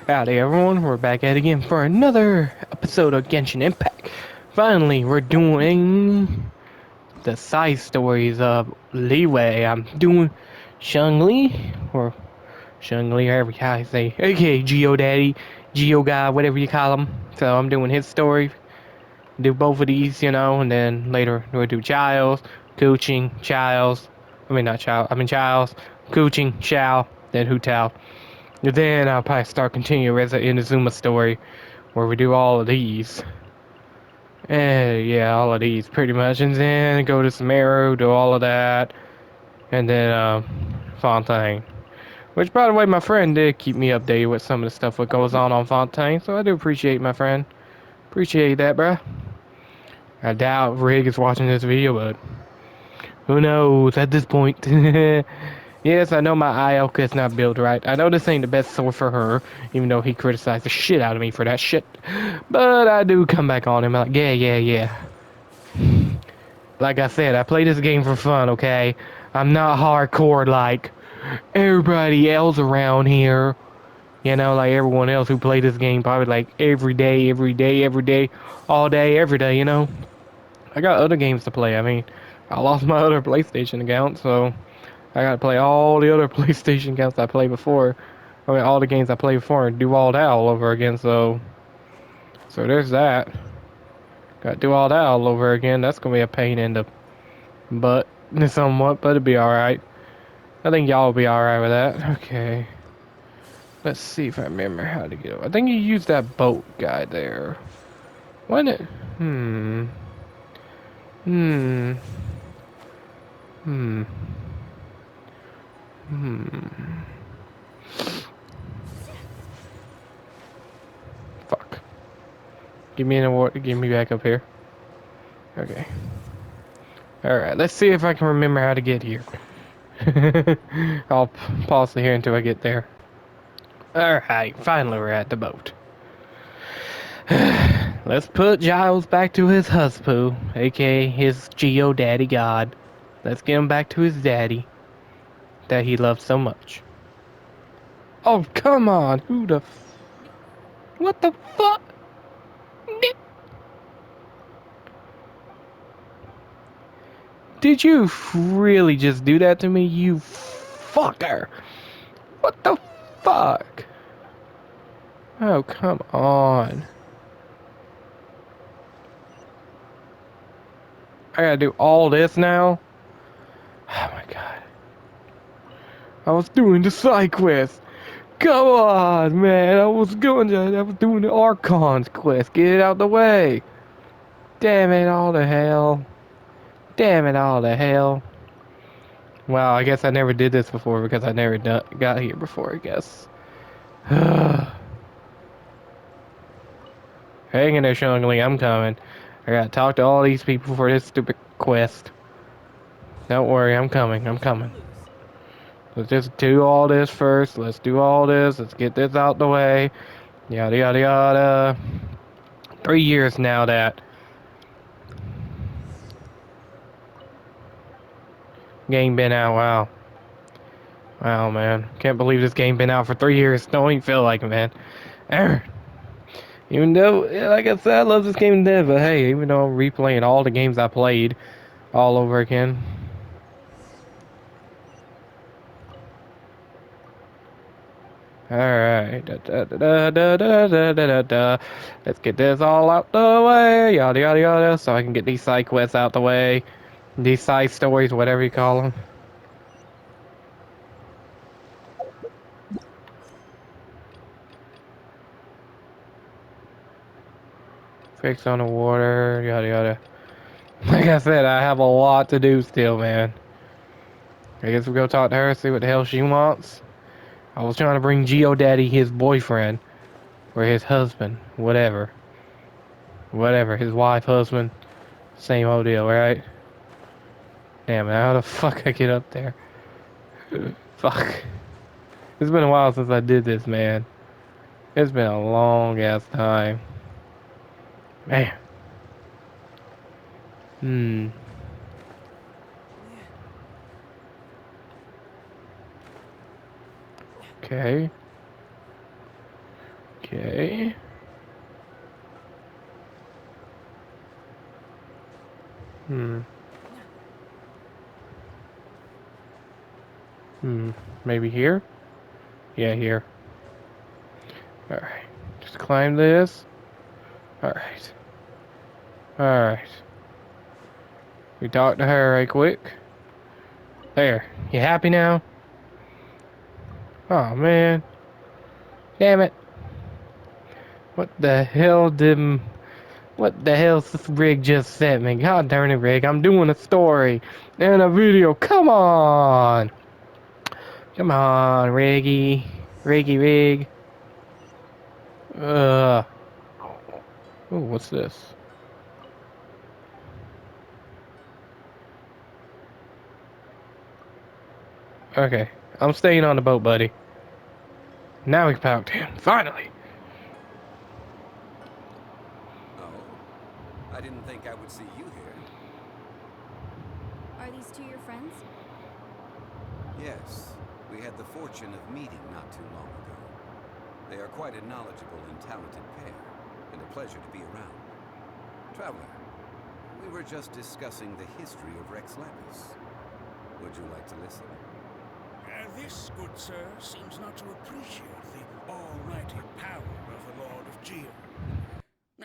Howdy everyone, we're back at it again for another episode of Genshin Impact. Finally, we're doing the side stories of Leeway. I'm doing Shungli, or Shungli, however you say, aka Geo Daddy, Geo Guy, whatever you call him. So I'm doing his story, do both of these, and then later we'll do Child's, Cooching, Child's, not Child, Child's, Cooching, Xiao, then Hu Tao. Then I'll probably start continuing as an Inazuma story where we do all of these. Yeah, all of these pretty much. And then go to Sumeru, do all of that. And then Fontaine. Which, by the way, my friend did keep me updated with some of the stuff that goes on Fontaine. So I do appreciate my friend. Appreciate that, bruh. I doubt Rig is watching this video, but who knows at this point. Yes, I know my Ioka is not built right. I know this ain't the best sword for her, even though he criticized the shit out of me for that shit. But I do come back on him like, yeah. Like I said, I play this game for fun, okay? I'm not hardcore like everybody else around here. Like everyone else who play this game probably like every day, all day, every day. I got other games to play. I lost my other PlayStation account, so I gotta play all the other PlayStation games I played before. All the games I played before and do all that all over again. So there's that. Gotta do all that all over again. That's gonna be a pain in the butt, somewhat, but it'll be all right. I think y'all will be all right with that. Okay. Let's see if I remember how to get. I think you used that boat guy there. Wasn't it? Hmm. Hmm. Hmm. Hmm. Fuck. Give me an award. Give me back up here. Okay. Alright, let's see if I can remember how to get here. I'll pause here until I get there. Alright, finally we're at the boat. Let's put Giles back to his husband, aka his Geo Daddy God. Let's get him back to his daddy that he loves so much. Oh, come on! Who the What the fuck? Did you really just do that to me, you fucker? What the fuck? Oh, come on. I gotta do all this now? Oh my god. I was doing the side quest. Come on, man. I was doing the Archon's quest. Get it out the way. Damn it all to hell. Damn it all to hell. Well, I guess I never did this before because I never got here before, I guess. Hang in there, Shungli. I'm coming. I gotta talk to all these people for this stupid quest. Don't worry, I'm coming. I'm coming. Let's just do all this first. Let's do all this. Let's get this out the way. Yada yada yada. 3 years now that game been out. Wow. Wow, man. Can't believe this game been out for 3 years. Don't even feel like it, man. Err. Even though, like I said, I love this game to death, but hey, even though I'm replaying all the games I played all over again. Alright. Let's get this all out the way. Yada yada yada. So I can get these side quests out the way. These side stories, whatever you call them. Fix on the water, yada yada. Like I said, I have a lot to do still, man. I guess we'll go talk to her, see what the hell she wants. I was trying to bring Geodaddy his boyfriend. Or his husband. Whatever. Whatever. His wife, husband. Same old deal, right? Damn it, how the fuck I get up there? Fuck. It's been a while since I did this, man. It's been a long ass time. Man. Hmm. Okay. Okay. Hmm. Hmm. Maybe here? Yeah, here. Alright. Just climb this. Alright. Alright. We talk to her right quick. There. You happy now? Oh, man. Damn it. What the hell did... What the hell's this rig just sent me? God darn it, Rig. I'm doing a story and a video. Come on! Come on, Riggy. Riggy Rig. Ugh. Ooh, what's this? Okay. I'm staying on the boat, buddy. Now we can talk to him. Finally! Oh? I didn't think I would see you here. Are these two your friends? Yes, we had the fortune of meeting not too long ago. They are quite a knowledgeable and talented pair, and a pleasure to be around. Traveler, we were just discussing the history of Rex Lapis. Would you like to listen? This, good sir, seems not to appreciate the almighty power of the Lord of Geo.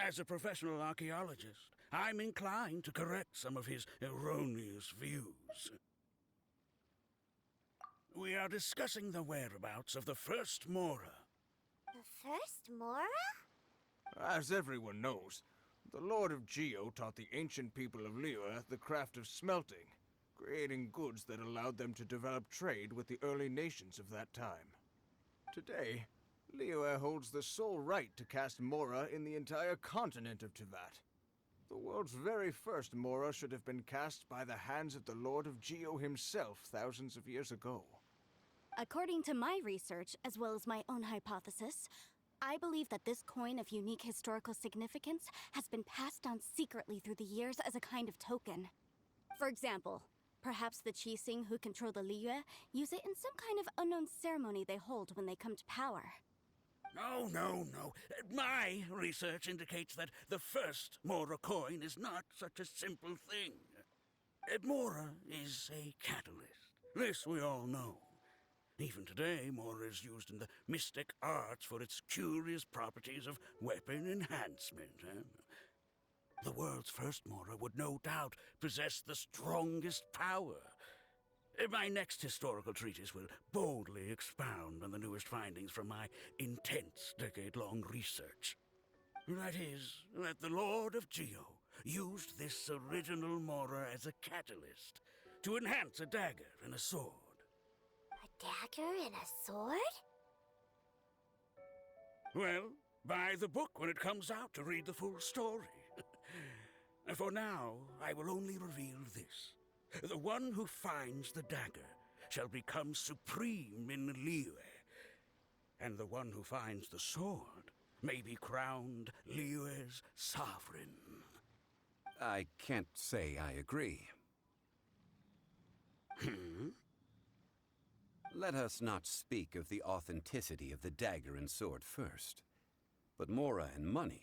As a professional archaeologist, I'm inclined to correct some of his erroneous views. We are discussing the whereabouts of the first Mora. The first Mora? As everyone knows, the Lord of Geo taught the ancient people of Liyue the craft of smelting, creating goods that allowed them to develop trade with the early nations of that time. Today, Liyue holds the sole right to cast Mora in the entire continent of Teyvat. The world's very first Mora should have been cast by the hands of the Lord of Geo himself thousands of years ago. According to my research, as well as my own hypothesis, I believe that this coin of unique historical significance has been passed down secretly through the years as a kind of token. For example, perhaps the Qixing who control the Liyue use it in some kind of unknown ceremony they hold when they come to power. No. My research indicates that the first Mora coin is not such a simple thing. Mora is a catalyst. This we all know. Even today, Mora is used in the mystic arts for its curious properties of weapon enhancement. The world's first Mora would no doubt possess the strongest power. My next historical treatise will boldly expound on the newest findings from my intense decade-long research. That is, that the Lord of Geo used this original Mora as a catalyst to enhance a dagger and a sword. A dagger and a sword? Well, buy the book when it comes out to read the full story. For now, I will only reveal this. The one who finds the dagger shall become supreme in Liyue, and the one who finds the sword may be crowned Liyue's sovereign. I can't say I agree. Let us not speak of the authenticity of the dagger and sword first. But Mora and money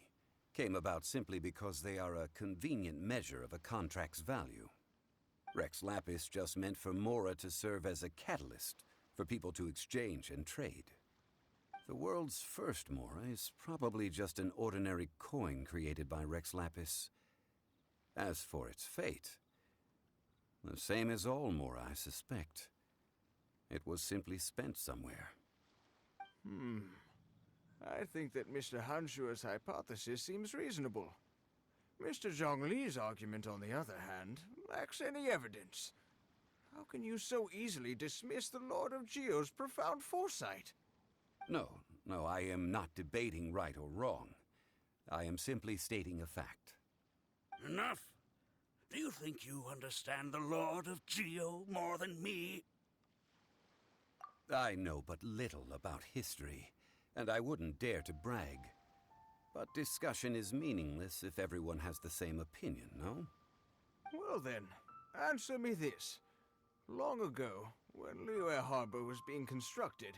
came about simply because they are a convenient measure of a contract's value. Rex Lapis just meant for Mora to serve as a catalyst for people to exchange and trade. The world's first Mora is probably just an ordinary coin created by Rex Lapis. As for its fate, the same as all Mora, I suspect. It was simply spent somewhere. I think that Mr. Hanshua's hypothesis seems reasonable. Mr. Zhongli's argument, on the other hand, lacks any evidence. How can you so easily dismiss the Lord of Geo's profound foresight? No, I am not debating right or wrong. I am simply stating a fact. Enough! Do you think you understand the Lord of Geo more than me? I know but little about history, and I wouldn't dare to brag. But discussion is meaningless if everyone has the same opinion, no? Well then, answer me this. Long ago, when Liyue Harbor was being constructed,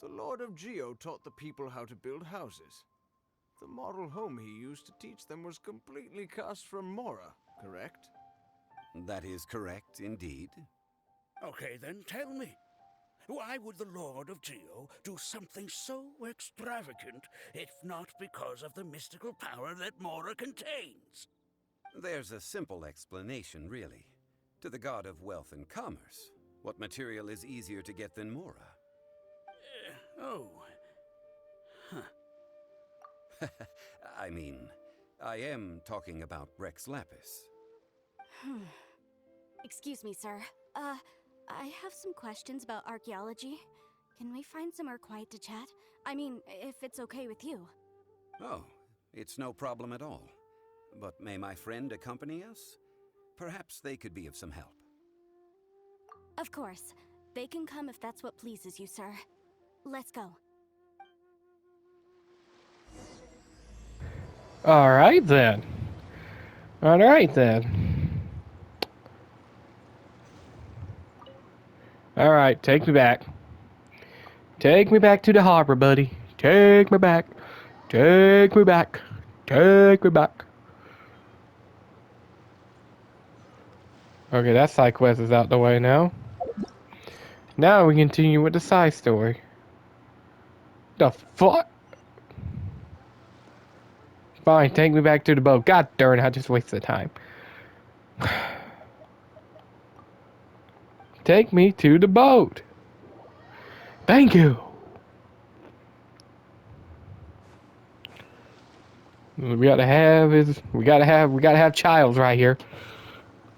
The Lord of Geo taught the people how to build houses. The model home he used to teach them was completely cast from Mora, correct? That is correct, indeed. Okay, then tell me. Why would the Lord of Geo do something so extravagant if not because of the mystical power that Mora contains? There's a simple explanation, really. To the god of wealth and commerce, what material is easier to get than Mora? Oh. Huh. I mean, I am talking about Rex Lapis. Excuse me, sir. I have some questions about archaeology. Can we find somewhere quiet to chat? I mean, if it's okay with you. Oh, it's no problem at all. But may my friend accompany us? Perhaps they could be of some help. Of course. They can come if that's what pleases you, sir. Let's go. Alright then. Alright then. Alright, take me back. Take me back to the harbor, buddy. Take me back. Take me back. Take me back. Okay, that side quest is out the way now. Now we continue with the side story. The fuck? Fine, take me back to the boat. God darn, I just wasted time. Take me to the boat. Thank you. We gotta have Childs right here.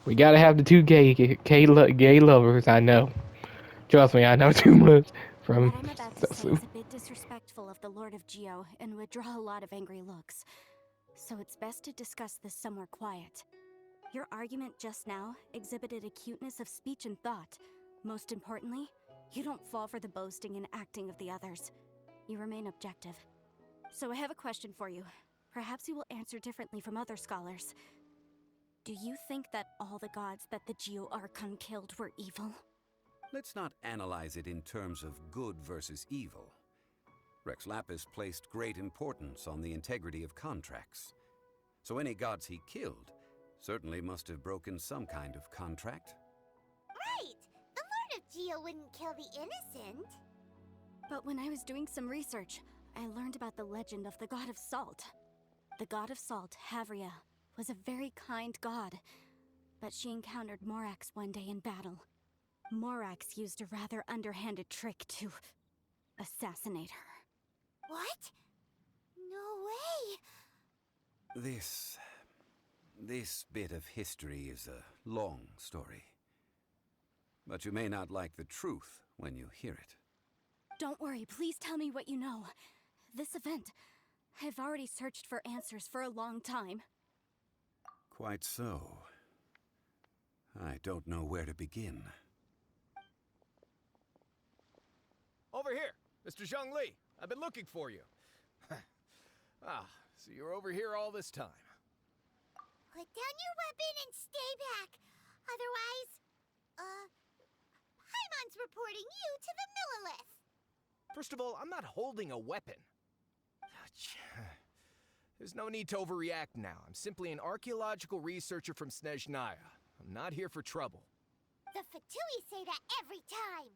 We gotta have the two gay lovers. I know. Trust me, I know too much from What I'm about to say is a bit disrespectful of the Lord of Geo and would draw a lot of angry looks. So it's best to discuss this somewhere quiet. Your argument just now exhibited acuteness of speech and thought. Most importantly, you don't fall for the boasting and acting of the others. You remain objective. So I have a question for you. Perhaps you will answer differently from other scholars. Do you think that all the gods that the Geo Archon killed were evil? Let's not analyze it in terms of good versus evil. Rex Lapis placed great importance on the integrity of contracts. So any gods he killed certainly must have broken some kind of contract. Right! The Lord of Geo wouldn't kill the innocent. But when I was doing some research, I learned about the legend of the god of salt. The god of salt, Havria, was a very kind god, but she encountered Morax one day in battle. Morax used a rather underhanded trick to assassinate her. What? No way! This bit of history is a long story. But you may not like the truth when you hear it. Don't worry, please tell me what you know. This event, I've already searched for answers for a long time. Quite so. I don't know where to begin. Over here, Mr. Zhongli. I've been looking for you. So you're over here all this time. Put down your weapon and stay back. Otherwise, Paimon's reporting you to the Millilith. First of all, I'm not holding a weapon. There's no need to overreact now. I'm simply an archaeological researcher from Snezhnaya. I'm not here for trouble. The Fatui say that every time.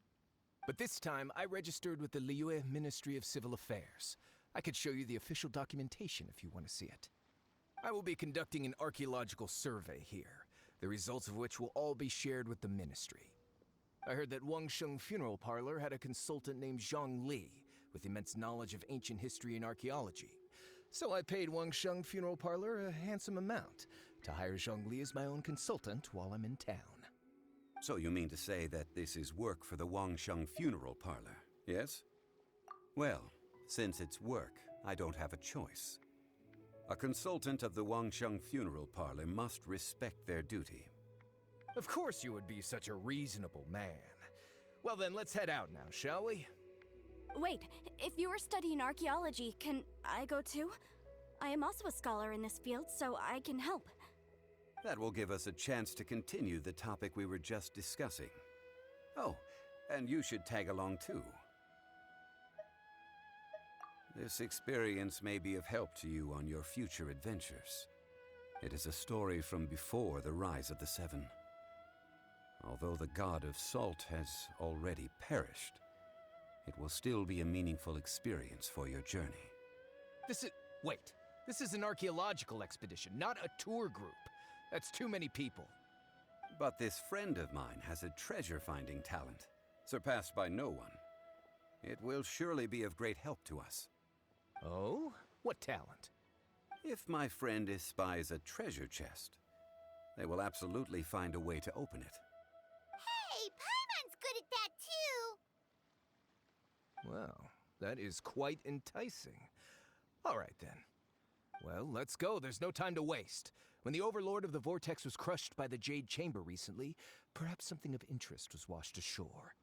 But this time, I registered with the Liyue Ministry of Civil Affairs. I could show you the official documentation if you want to see it. I will be conducting an archaeological survey here, the results of which will all be shared with the ministry. I heard that Wangsheng Funeral Parlor had a consultant named Zhang Li, with immense knowledge of ancient history and archaeology. So I paid Wangsheng Funeral Parlor a handsome amount to hire Zhang Li as my own consultant while I'm in town. So you mean to say that this is work for the Wangsheng Funeral Parlor, yes? Well, since it's work, I don't have a choice. A consultant of the Wangsheng Funeral Parlor must respect their duty. Of course you would be such a reasonable man. Well then, let's head out now, shall we? Wait, if you are studying archaeology, can I go too? I am also a scholar in this field, so I can help. That will give us a chance to continue the topic we were just discussing. Oh, and you should tag along too. This experience may be of help to you on your future adventures. It is a story from before the rise of the Seven. Although the god of salt has already perished, it will still be a meaningful experience for your journey. Wait. This is an archaeological expedition, not a tour group. That's too many people. But this friend of mine has a treasure-finding talent, surpassed by no one. It will surely be of great help to us. Oh? What talent? If my friend espies a treasure chest, they will absolutely find a way to open it. Hey, Paimon's good at that too! Well, that is quite enticing. All right, then. Well, let's go. There's no time to waste. When the Overlord of the Vortex was crushed by the Jade Chamber recently, perhaps something of interest was washed ashore.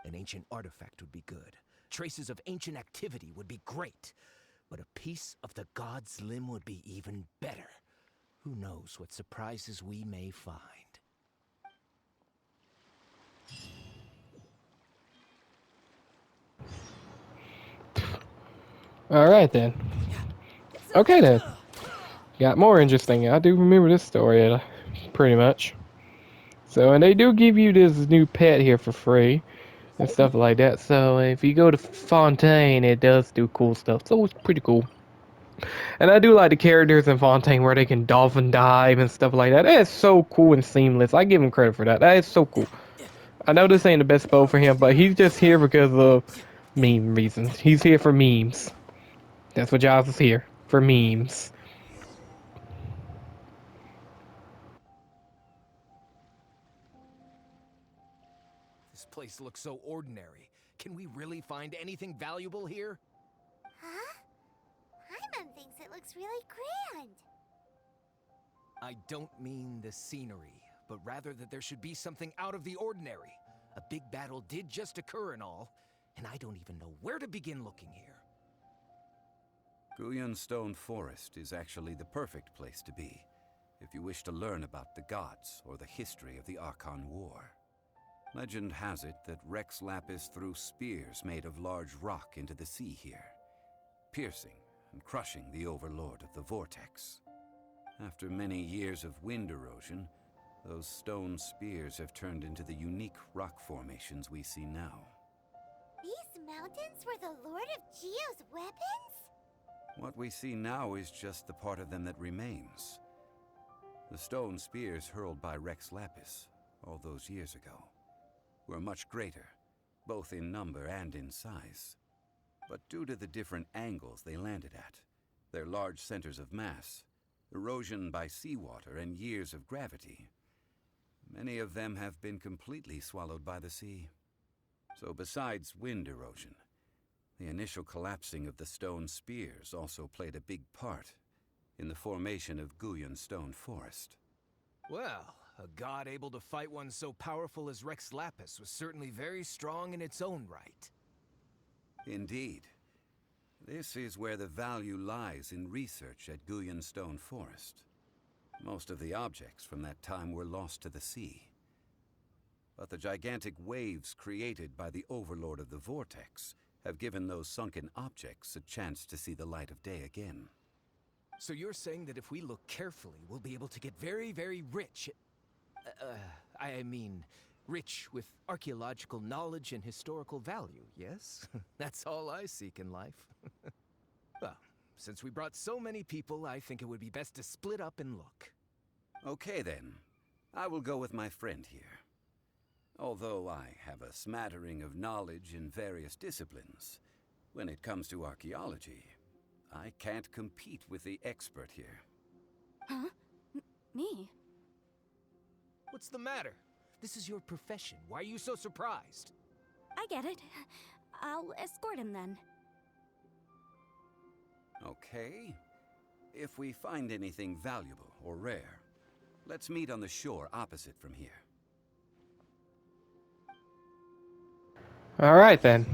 An ancient artifact would be good. Traces of ancient activity would be great. But a piece of the god's limb would be even better. Who knows what surprises we may find. Alright then. Okay then. Got more interesting. I do remember this story, pretty much. So, and they do give you this new pet here for free. And stuff like that. So, if you go to Fontaine, it does do cool stuff. So, it's pretty cool. And I do like the characters in Fontaine where they can dolphin dive and stuff like that. That is so cool and seamless. I give him credit for that. That is so cool. I know this ain't the best bow for him, but he's just here because of meme reasons. He's here for memes. That's what Giles is here. For memes. This place looks so ordinary. Can we really find anything valuable here? Huh? Paimon thinks it looks really grand. I don't mean the scenery, but rather that there should be something out of the ordinary. A big battle did just occur and all, and I don't even know where to begin looking here. Guyon Stone Forest is actually the perfect place to be if you wish to learn about the gods or the history of the Archon War. Legend has it that Rex Lapis threw spears made of large rock into the sea here, piercing and crushing the Overlord of the Vortex. After many years of wind erosion, those stone spears have turned into the unique rock formations we see now. These mountains were the Lord of Geo's weapons? What we see now is just the part of them that remains. The stone spears hurled by Rex Lapis all those years ago were much greater, both in number and in size. But due to the different angles they landed at, their large centers of mass, erosion by seawater, and years of gravity, many of them have been completely swallowed by the sea. So besides wind erosion, the initial collapsing of the stone spears also played a big part in the formation of Guyon Stone Forest. Well, a god able to fight one so powerful as Rex Lapis was certainly very strong in its own right. Indeed. This is where the value lies in research at Guyon Stone Forest. Most of the objects from that time were lost to the sea. But the gigantic waves created by the Overlord of the Vortex have given those sunken objects a chance to see the light of day again. So you're saying that if we look carefully, we'll be able to get very, very rich. I mean, rich with archaeological knowledge and historical value, yes? That's all I seek in life. Well, since we brought so many people, I think it would be best to split up and look. Okay then, I will go with my friend here. Although I have a smattering of knowledge in various disciplines, when it comes to archaeology, I can't compete with the expert here. Huh? Me? What's the matter? This is your profession. Why are you so surprised? I get it. I'll escort him then. Okay. If we find anything valuable or rare, let's meet on the shore opposite from here. Alright then.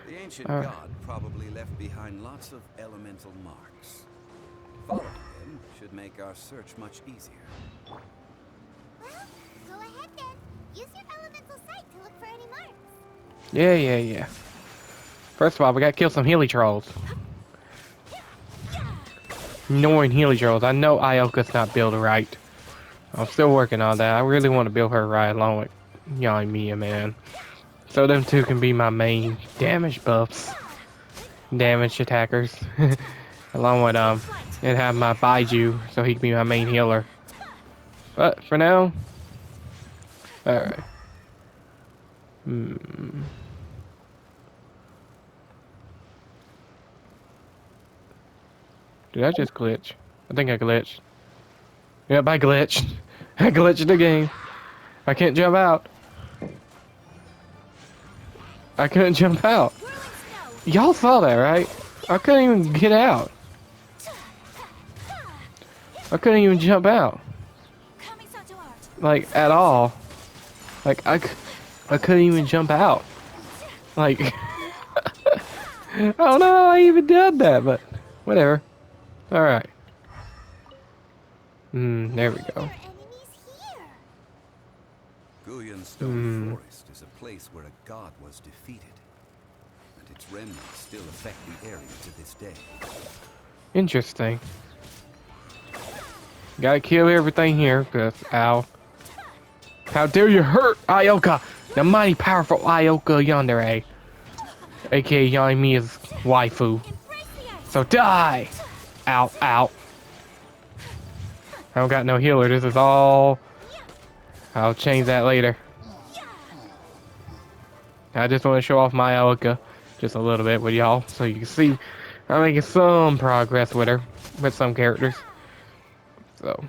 The ancient god probably left behind lots of elemental marks. Following them should make our search much easier. Well, go ahead then. Use your elemental sight to look for any marks. Yeah. First of all, we gotta kill some Healy trolls. Annoying Healy trolls. I know Ioka's not built right. I'm still working on that. I really want to build her right along with Mia, man. So them two can be my main damage buffs. Damage attackers. Along with, and have my Baiju, so he can be my main healer. But, for now... Alright. Did I just glitch? I think I glitched. Yep, I glitched. I glitched the game. I can't jump out. I couldn't jump out. Y'all saw that, right? I couldn't even get out. I couldn't even jump out. Like, at all. Like, I couldn't even jump out. Like, I don't know how I even did that, but whatever. Alright. There we go. Guyan Stone Forest is a place where a god was defeated, and its remnants still affect the area to this day. Interesting. Gotta kill everything here, cause ow. How dare you hurt Ioka, the mighty powerful Ioka Yandere, aka Yamiya's waifu. So die! Ow, ow. I don't got no healer, this is all... I'll change that later. I just want to show off my Ioka just a little bit with y'all, so you can see I'm making some progress with her, with some characters. So,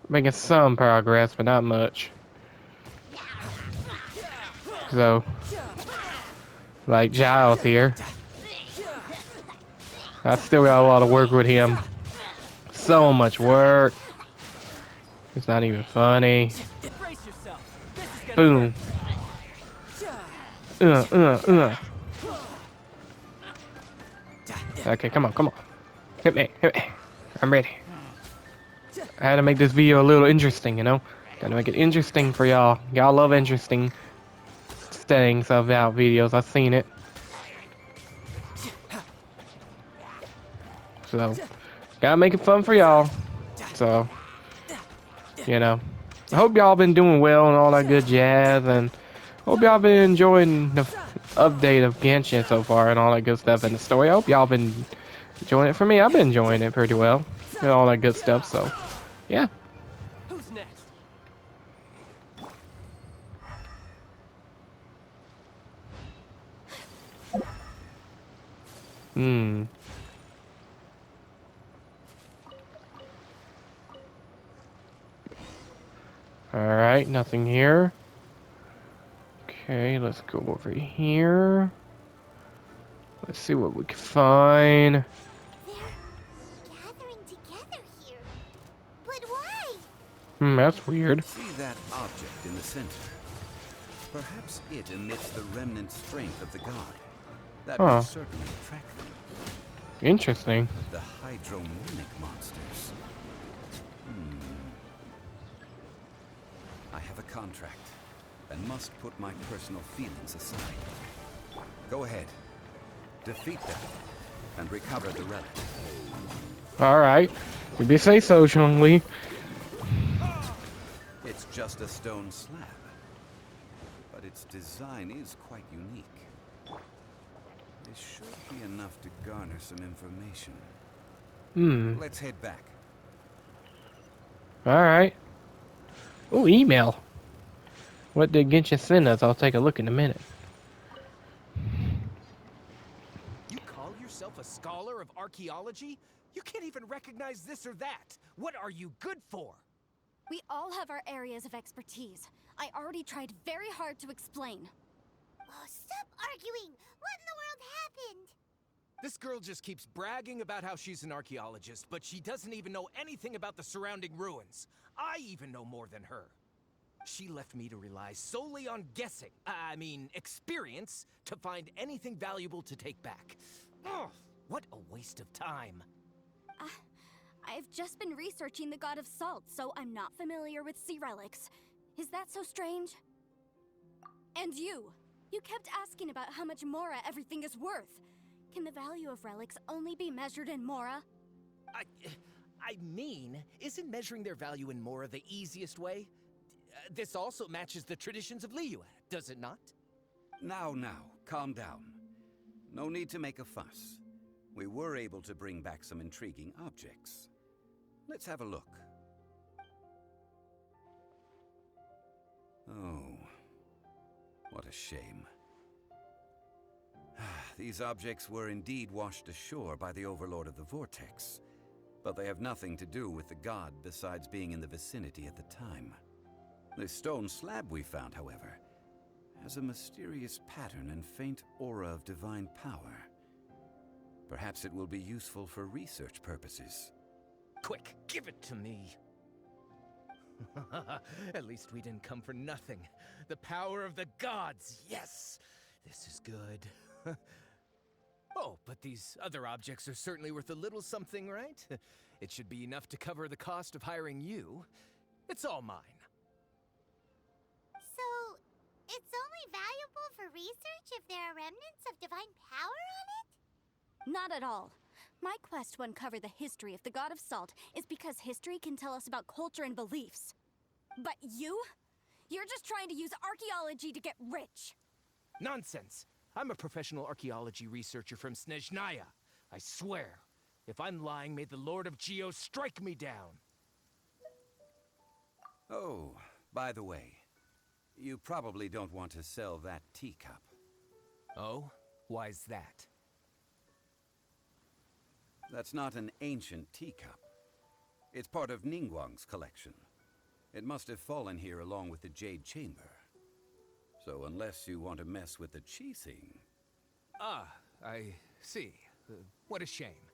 making some progress, but not much. So, like Giles here, I still got a lot of work with him. So much work. It's not even funny. Boom. Okay, come on, come on. Hit me, hit me. I'm ready. I had to make this video a little interesting, you know? Gotta make it interesting for y'all. Y'all love interesting things about videos. I've seen it. So, gotta make it fun for y'all. So, you know. I hope y'all been doing well and all that good jazz, and hope y'all been enjoying the update of Genshin so far and all that good stuff in the story. I hope y'all been enjoying it. For me, I've been enjoying it pretty well and all that good stuff, so yeah. Who's next? Alright, nothing here. Okay, let's go over here. Let's see what we can find. They're gathering together here. But why? That's weird. See that object in the center? Perhaps it emits the remnant strength of the god. That will certainly attract them. Interesting. The hydromimic monsters. I have a contract and must put my personal feelings aside. Go ahead. Defeat them and recover the relic. Alright. If you say so, Chun-Li. It's just a stone slab, but its design is quite unique. This should be enough to garner some information. Let's head back. Alright. Oh, email. What did Genshin send us? I'll take a look in a minute. You call yourself a scholar of archaeology? You can't even recognize this or that. What are you good for? We all have our areas of expertise. I already tried very hard to explain. Oh, stop arguing! What in the world happened? This girl just keeps bragging about how she's an archaeologist, but she doesn't even know anything about the surrounding ruins. I even know more than her. She left me to rely solely on guessing, experience, to find anything valuable to take back. Ugh, what a waste of time. I've just been researching the God of Salt, so I'm not familiar with sea relics. Is that so strange? And you? You kept asking about how much Mora everything is worth. Can the value of relics only be measured in Mora? I mean, isn't measuring their value in Mora the easiest way? This also matches the traditions of Liyue, does it not? Now, calm down. No need to make a fuss. We were able to bring back some intriguing objects. Let's have a look. Oh, what a shame. These objects were indeed washed ashore by the Overlord of the Vortex, but they have nothing to do with the god besides being in the vicinity at the time. The stone slab we found, however, has a mysterious pattern and faint aura of divine power. Perhaps it will be useful for research purposes. Quick, give it to me. At least we didn't come for nothing. The power of the gods, yes! This is good. Oh, but these other objects are certainly worth a little something, right? It should be enough to cover the cost of hiring you. It's all mine. So, it's only valuable for research if there are remnants of divine power on it? Not at all. My quest to uncover the history of the God of Salt is because history can tell us about culture and beliefs. But you? You're just trying to use archaeology to get rich. Nonsense! I'm a professional archaeology researcher from Snezhnaya. I swear. If I'm lying, may the Lord of Geo strike me down. Oh, by the way, you probably don't want to sell that teacup. Oh? Why's that? That's not an ancient teacup. It's part of Ningguang's collection. It must have fallen here along with the Jade Chamber. So unless you want to mess with the Qixing... Ah, I see. What a shame.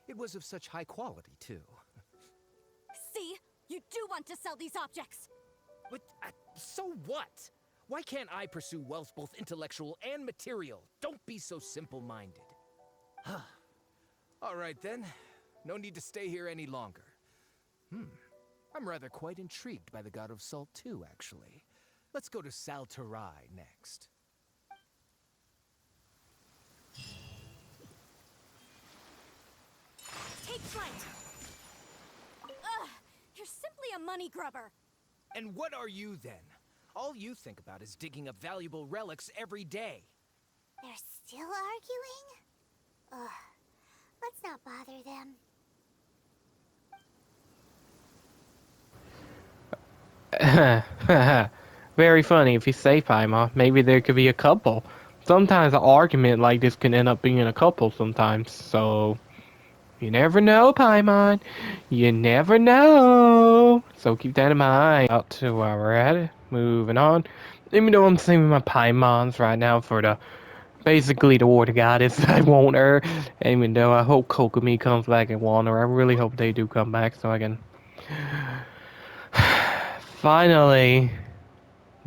It was of such high quality, too. See? You do want to sell these objects! But, so what? Why can't I pursue wealth both intellectual and material? Don't be so simple-minded. All right, then. No need to stay here any longer. I'm rather quite intrigued by the God of Salt, too, actually. Let's go to Saltarai next. Take flight! Ugh! You're simply a money grubber! And what are you, then? All you think about is digging up valuable relics every day. They're still arguing? Ugh. Let's not bother them. Very funny if you say Paimon. Maybe there could be a couple. Sometimes an argument like this can end up being a couple sometimes, so... You never know, Paimon. You never know. So keep that in mind. Out to where we're at. Moving on. Even though I'm saving my Paimons right now for the... Basically the water goddess I want her. Even though I hope Kokomi comes back and want her. I really hope they do come back so I can... Finally...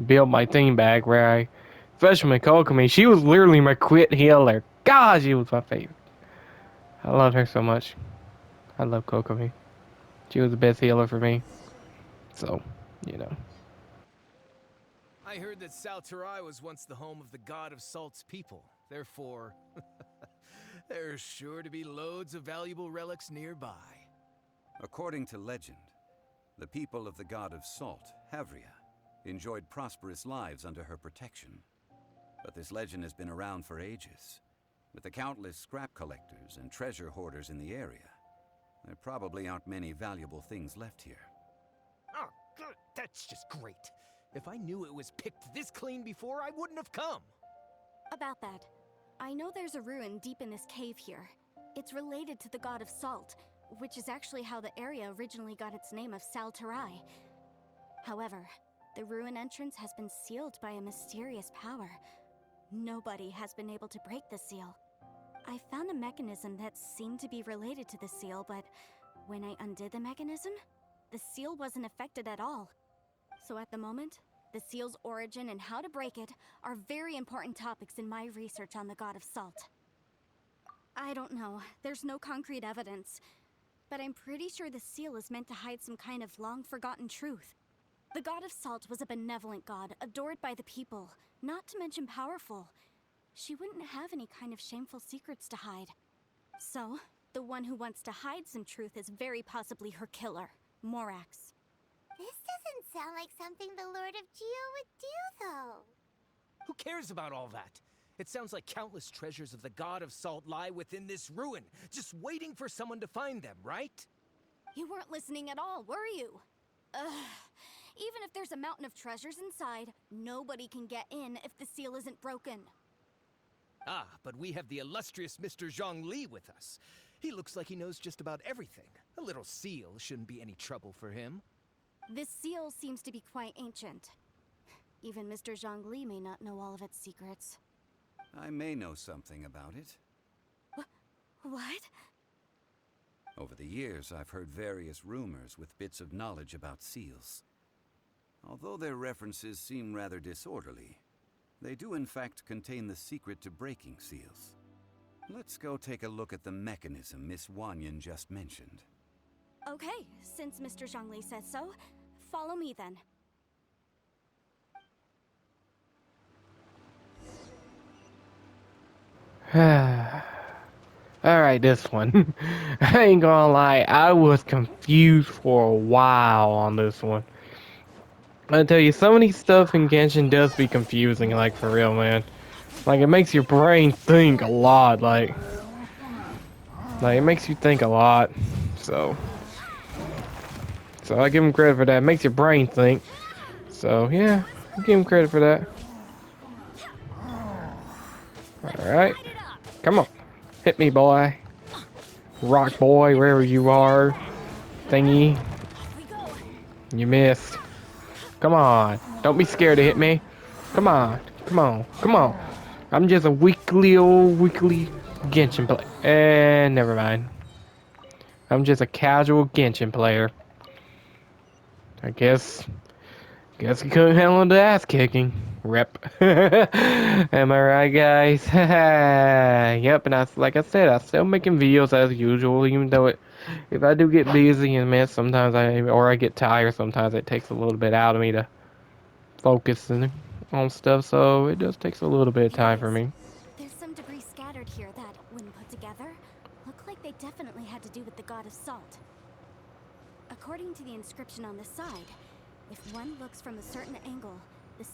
build my team back where I... Especially with Kokomi. She was literally my quit healer. God, she was my favorite. I loved her so much. I love Kokomi. She was the best healer for me. So, you know. I heard that Saltarai was once the home of the God of Salt's people. Therefore, there's sure to be loads of valuable relics nearby. According to legend, the people of the God of Salt, Havria, enjoyed prosperous lives under her protection. But this legend has been around for ages. With the countless scrap collectors and treasure hoarders in the area, there probably aren't many valuable things left here. Oh, good. That's just great. If I knew it was picked this clean before, I wouldn't have come. About that, I know there's a ruin deep in this cave here. It's related to the God of Salt, which is actually how the area originally got its name of Saltarai. However, the ruin entrance has been sealed by a mysterious power. Nobody has been able to break the seal. I found a mechanism that seemed to be related to the seal, but when I undid the mechanism, the seal wasn't affected at all. So at the moment, the seal's origin and how to break it are very important topics in my research on the God of Salt. I don't know, there's no concrete evidence, but I'm pretty sure the seal is meant to hide some kind of long-forgotten truth. The god of salt was a benevolent god, adored by the people, not to mention powerful. She wouldn't have any kind of shameful secrets to hide. So, the one who wants to hide some truth is very possibly her killer, Morax. This doesn't sound like something the Lord of Geo would do, though. Who cares about all that? It sounds like countless treasures of the God of Salt lie within this ruin, just waiting for someone to find them, right? You weren't listening at all, were you? Ugh. Even if there's a mountain of treasures inside, nobody can get in if the seal isn't broken. Ah, but we have the illustrious Mr. Zhongli with us. He looks like he knows just about everything. A little seal shouldn't be any trouble for him. This seal seems to be quite ancient. Even Mr. Zhongli may not know all of its secrets. I may know something about it. What? Over the years, I've heard various rumors with bits of knowledge about seals. Although their references seem rather disorderly, they do in fact contain the secret to breaking seals. Let's go take a look at the mechanism Miss Wanyan just mentioned. Okay, since Mr. Zhongli says so, follow me then. Alright, this one. I ain't gonna lie, I was confused for a while on this one. I tell you, some of these stuff in Genshin does be confusing, like, for real, man. Like, it makes your brain think a lot, like, it makes you think a lot, so I give him credit for that. It makes your brain think, so, yeah, I give him credit for that. Alright, come on, hit me, boy. Rock boy, wherever you are, thingy. You missed. Come on, don't be scared to hit me. Come on, come on, come on. I'm just a weekly Genshin player. And never mind. I'm just a casual Genshin player. I guess he couldn't handle the ass kicking. Rep. Am I right, guys? Yep, and like I said, I'm still making videos as usual, even though if I do get busy and miss, sometimes I get tired, sometimes it takes a little bit out of me to focus on stuff, so it just takes a little bit of time for me. There's some debris scattered here that, when put together, look like they definitely had to do with the god of salt. According to the inscription on the side, if one looks from a certain angle, this...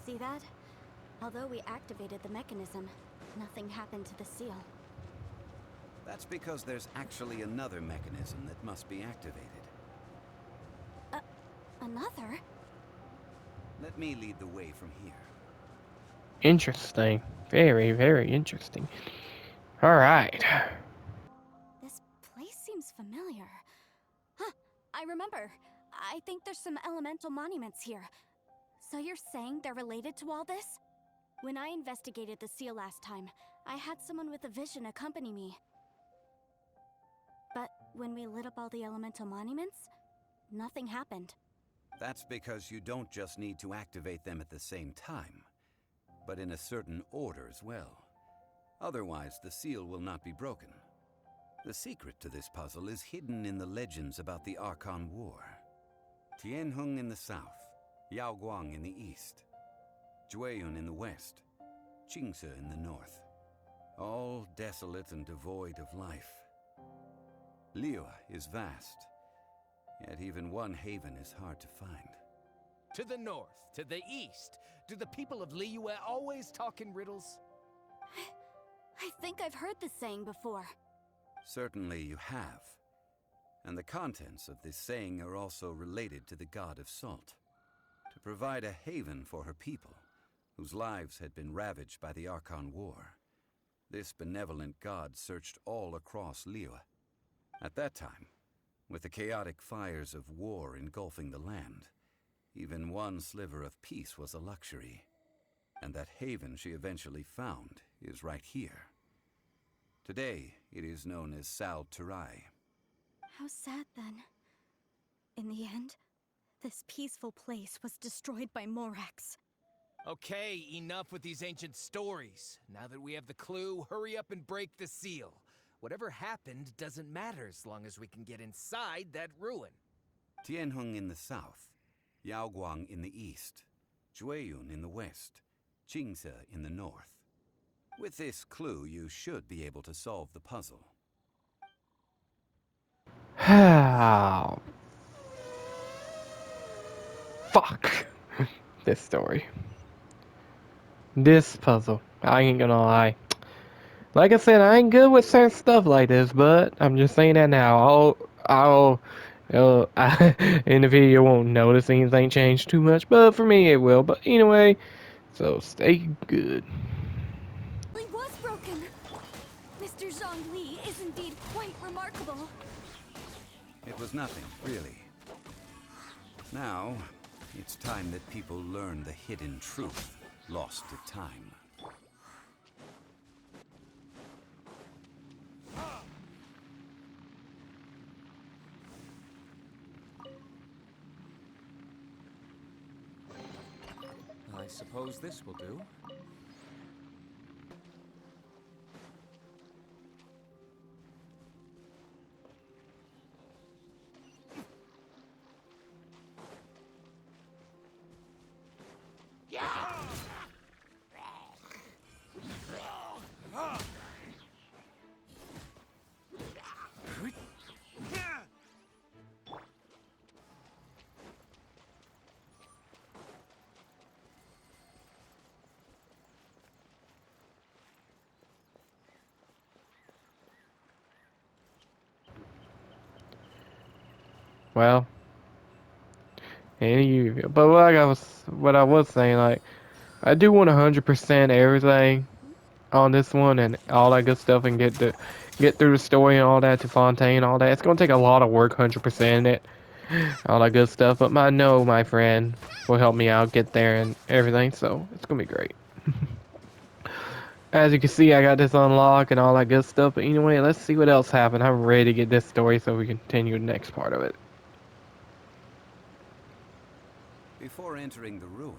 See that? Although we activated the mechanism, nothing happened to the seal. That's because there's actually another mechanism that must be activated. Another? Let me lead the way from here. Interesting. Very, very interesting. Alright. This place seems familiar. Huh, I remember. I think there's some elemental monuments here. So you're saying they're related to all this? When I investigated the seal last time, I had someone with a vision accompany me. But when we lit up all the elemental monuments, nothing happened. That's because you don't just need to activate them at the same time, but in a certain order as well. Otherwise, the seal will not be broken. The secret to this puzzle is hidden in the legends about the Archon War. Tianheng in the south, Yaoguang in the east, Jueyun in the west, Qingce in the north. All desolate and devoid of life. Liyue is vast, yet even one haven is hard to find. To the north, to the east. Do the people of Liyue always talk in riddles? I think I've heard this saying before. Certainly you have. And the contents of this saying are also related to the god of salt. To provide a haven for her people, whose lives had been ravaged by the Archon War, this benevolent god searched all across Liyue. At that time, with the chaotic fires of war engulfing the land, even one sliver of peace was a luxury. And that haven she eventually found is right here. Today, it is known as Sal Turai. How sad then. In the end, this peaceful place was destroyed by Morax. Okay, enough with these ancient stories. Now that we have the clue, hurry up and break the seal. Whatever happened doesn't matter as long as we can get inside that ruin. Tianheng in the south, Yaoguang in the east, Jueyun in the west, Qingse in the north. With this clue, you should be able to solve the puzzle. How? Fuck. This story. This puzzle. I ain't gonna lie. Like I said, I ain't good with certain stuff like this, but I'm just saying that now. In the video, you won't notice anything changed too much, but for me, it will. But anyway, so stay good. It was broken. Mr. Zhongli is indeed quite remarkable. It was nothing, really. Now, it's time that people learn the hidden truth lost to time. I suppose this will do. Well, but what I was saying, like, I do want 100% everything on this one and all that good stuff, and get through the story and all that to Fontaine, all that. It's gonna take a lot of work, 100% it, all that good stuff. But I know my friend will help me out get there and everything, so it's gonna be great. As you can see, I got this unlocked and all that good stuff. But anyway, let's see what else happened. I'm ready to get this story so we can continue the next part of it. Before entering the ruin,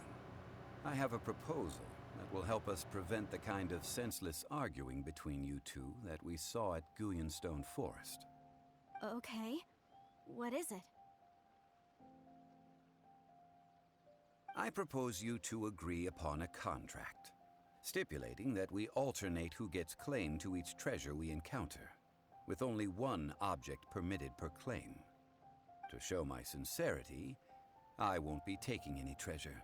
I have a proposal that will help us prevent the kind of senseless arguing between you two that we saw at Guyenstone Forest. Okay. What is it? I propose you two agree upon a contract, stipulating that we alternate who gets claim to each treasure we encounter, with only one object permitted per claim. To show my sincerity, I won't be taking any treasure.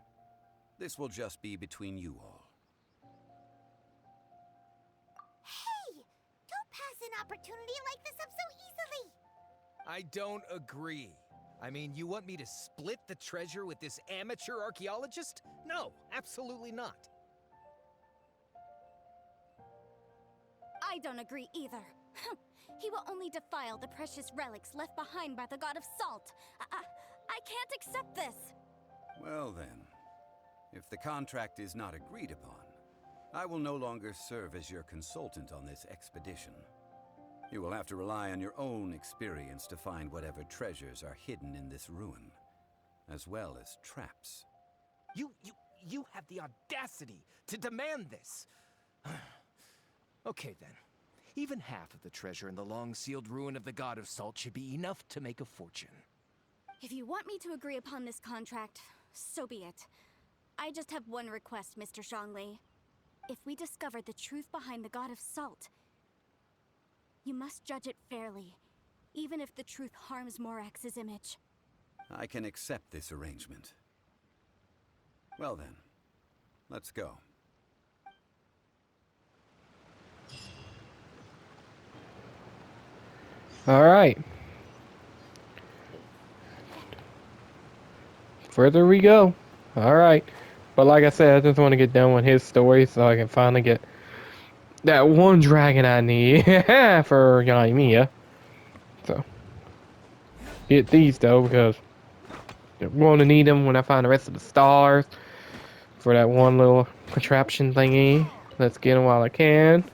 This will just be between you all. Hey! Don't pass an opportunity like this up so easily! I don't agree. I mean, you want me to split the treasure with this amateur archaeologist? No, absolutely not. I don't agree either. He will only defile the precious relics left behind by the god of salt. I can't accept this. Well then, if the contract is not agreed upon, I will no longer serve as your consultant on this expedition. You will have to rely on your own experience to find whatever treasures are hidden in this ruin, as well as traps. You have the audacity to demand this. Okay then. Even half of the treasure in the long-sealed ruin of the God of Salt should be enough to make a fortune. If you want me to agree upon this contract, so be it. I just have one request, Mr. Zhongli. If we discover the truth behind the God of Salt, you must judge it fairly, even if the truth harms Morax's image. I can accept this arrangement. Well then, let's go. Alright. Further we go. Alright. But like I said, I just want to get done with his story so I can finally get that one dragon I need for Yaimia. So, get these though, because I'm going to need them when I find the rest of the stars for that one little contraption thingy. Let's get them while I can.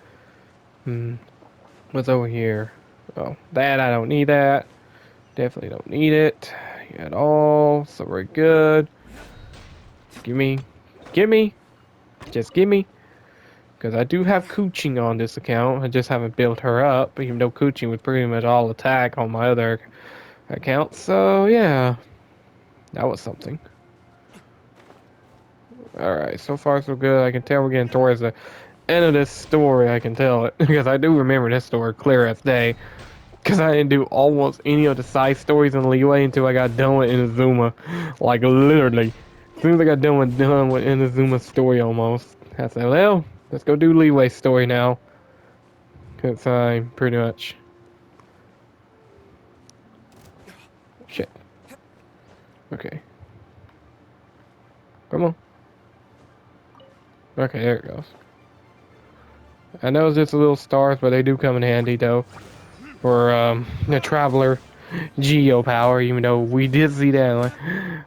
What's over here? Oh, that I don't need that. Definitely don't need it at all. So we're good. Gimme. Gimme. Just gimme. Because I do have coaching on this account. I just haven't built her up. Even though coaching was pretty much all attack on my other account. So yeah. That was something. Alright, so far so good. I can tell we're getting towards the end of this story. I can tell it. Because I do remember this story clear as day. Because I didn't do almost any of the side stories in Leeway until I got done with Inazuma. Like, literally. As soon as I got done with Inazuma's story almost. I said, well, let's go do Leeway's story now. Because I'm pretty much... Shit. Okay. Come on. Okay, there it goes. I know it's just little stars, but they do come in handy, though. For, the Traveler Geo power, even though we did see that in the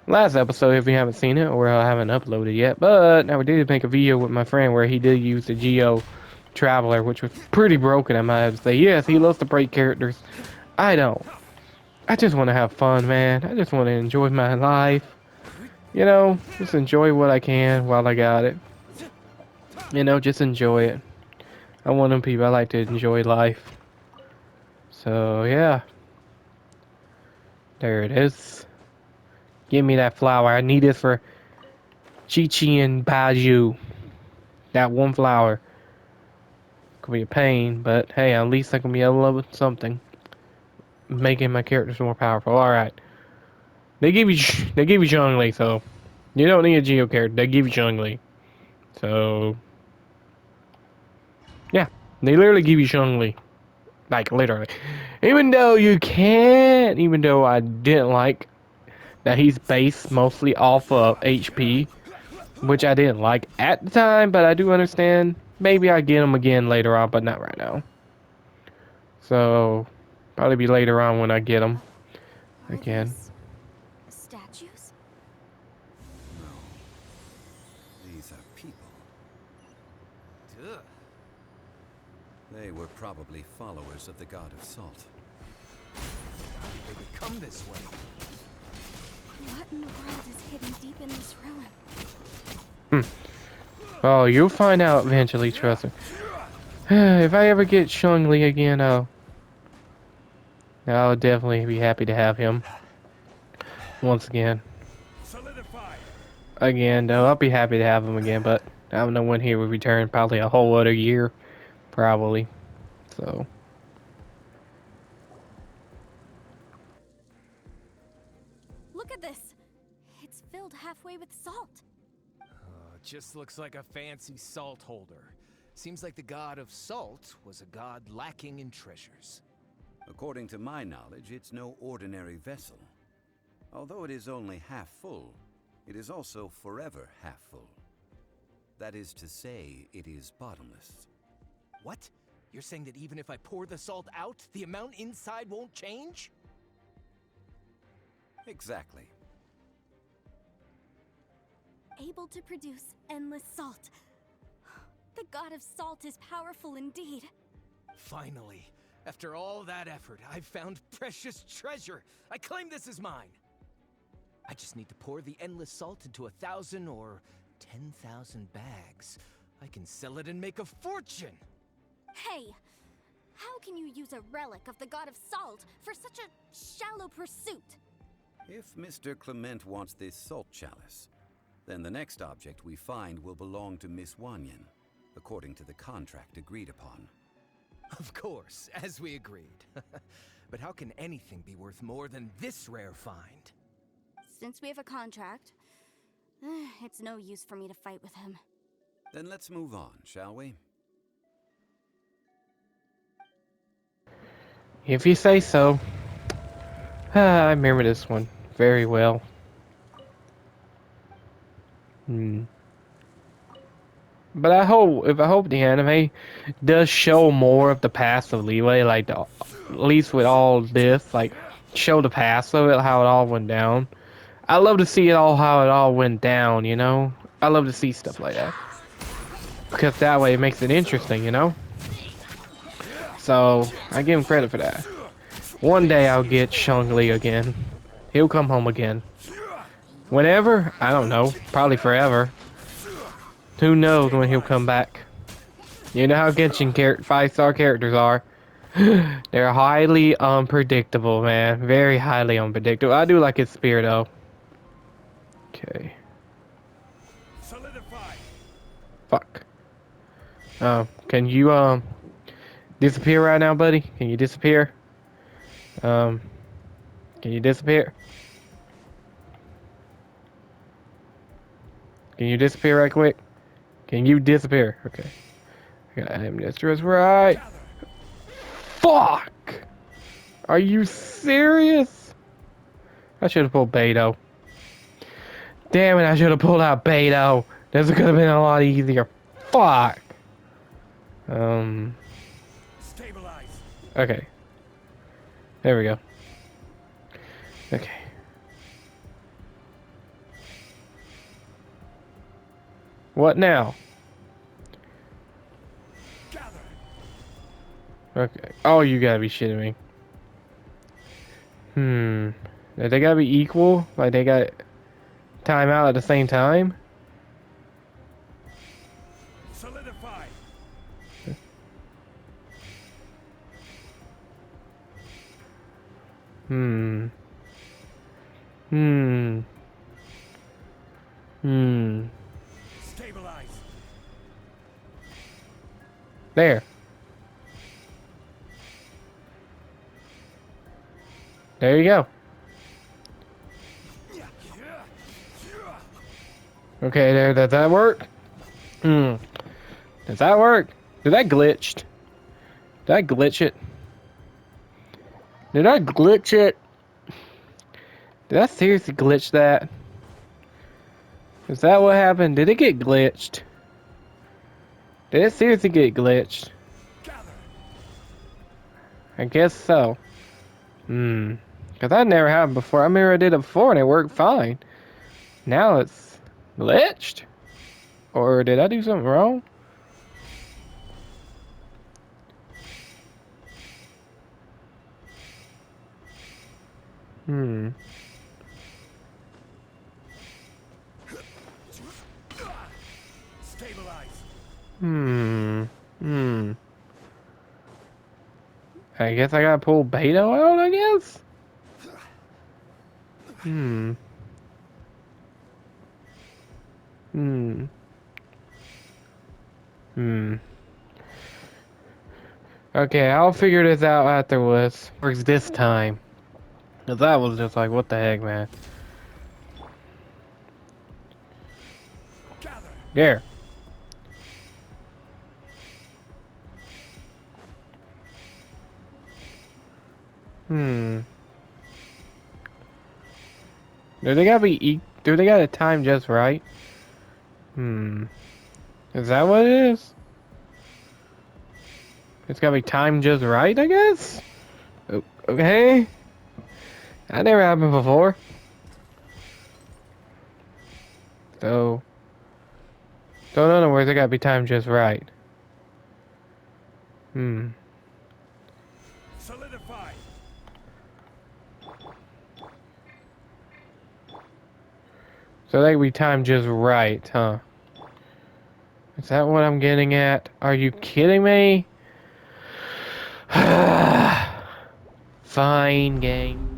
last episode if you haven't seen it, or I haven't uploaded yet. But now we did make a video with my friend where he did use the Geo Traveler, which was pretty broken, I might have to say. Yes, he loves to break characters. I don't. I just want to have fun, man. I just want to enjoy my life. You know, just enjoy what I can while I got it. You know, just enjoy it. I'm one of them people, I like to enjoy life. So, yeah. There it is. Give me that flower. I need it for Chi-Chi and Baju. That one flower. Could be a pain, but hey, at least I can be able to love something. Making my characters more powerful. Alright. They give you Zhongli, so you don't need a Geo character. They give you Zhongli. So yeah. They literally give you Zhongli. Like literally. Even though you can't, even though I didn't like that he's based mostly off of HP, which I didn't like at the time, but I do understand. Maybe I get him again later on, but not right now. So, probably be later on when I get him Are again. these statues? No. These are people. Ugh. They were probably followers of the god of salt. How did they become this way? What in the world is hidden deep in this ruin? Oh, you'll find out eventually, trust me. If I ever get Zhongli again, I'll definitely be happy to have him. Once again. Again, though, I'll be happy to have him again, but I don't know when he will return. Probably a whole other year. Probably. So. Look at this! It's filled halfway with salt. Just looks like a fancy salt holder. Seems like the god of salt was a god lacking in treasures. According to my knowledge, it's no ordinary vessel. Although it is only half full, it is also forever half full. That is to say, it is bottomless. What? You're saying that even if I pour the salt out, the amount inside won't change? Exactly. Able to produce endless salt. The god of salt is powerful indeed. Finally, after all that effort, I've found precious treasure. I claim this as mine. I just need to pour the endless salt into 1,000 or 10,000 bags. I can sell it and make a fortune. Hey, how can you use a relic of the god of salt for such a shallow pursuit? If Mr. Clement wants this salt chalice, then the next object we find will belong to Miss Wanyan, according to the contract agreed upon. Of course, as we agreed. But how can anything be worth more than this rare find? Since we have a contract, it's no use for me to fight with him. Then let's move on, shall we? If you say so. I remember this one very well. But I hope the anime does show more of the past of Leeway, like at least with all this, like show the past of it, how it all went down. I love to see it all, how it all went down, you know? I love to see stuff like that. Because that way it makes it interesting, you know? So, I give him credit for that. One day I'll get Zhongli again. He'll come home again. Whenever? I don't know. Probably forever. Who knows when he'll come back? You know how Genshin 5-star characters are. They're highly unpredictable, man. Very highly unpredictable. I do like his spear, though. Okay. Solidify. Fuck. Can you disappear right now, buddy? Can you disappear? Can you disappear? Can you disappear right quick? Can you disappear? Okay. I gotta aim this just right. Fuck! Are you serious? I should have pulled Beto. Damn it, I should have pulled out Beto. This could have been a lot easier. Fuck! Stabilize. Okay. There we go. Okay. What now? Gather. Okay. Oh, you gotta be shitting me. They gotta be equal? Like they got time out at the same time? Solidify. Hmm. Hmm. Hmm. Stabilize. There. There you go. Okay, there. Does that work? Hmm. Does that work? Did that glitched? Did I glitch it? Did I glitch it? Did I seriously glitch that? Is that what happened? Did it get glitched? Did it seriously get glitched? Gather. I guess so. Because that never happened before. I remember I did it before and it worked fine. Now it's glitched? Or did I do something wrong? Hmm. Stabilize. Hmm. Hmm. I guess I gotta pull Beto out, I guess? Hmm. Hmm. Hmm. Okay, I'll figure this out afterwards. Works this time. 'Cause that was just like, what the heck, man? Gather. There. Hmm. Do they gotta be do they gotta time just right? Hmm. Is that what it is? It's gotta be timed just right, I guess? Okay. That never happened before. So in other words, it gotta be timed just right. Hmm. Solidify. So they be timed just right, huh? Is that what I'm getting at? Are you kidding me? Fine, game.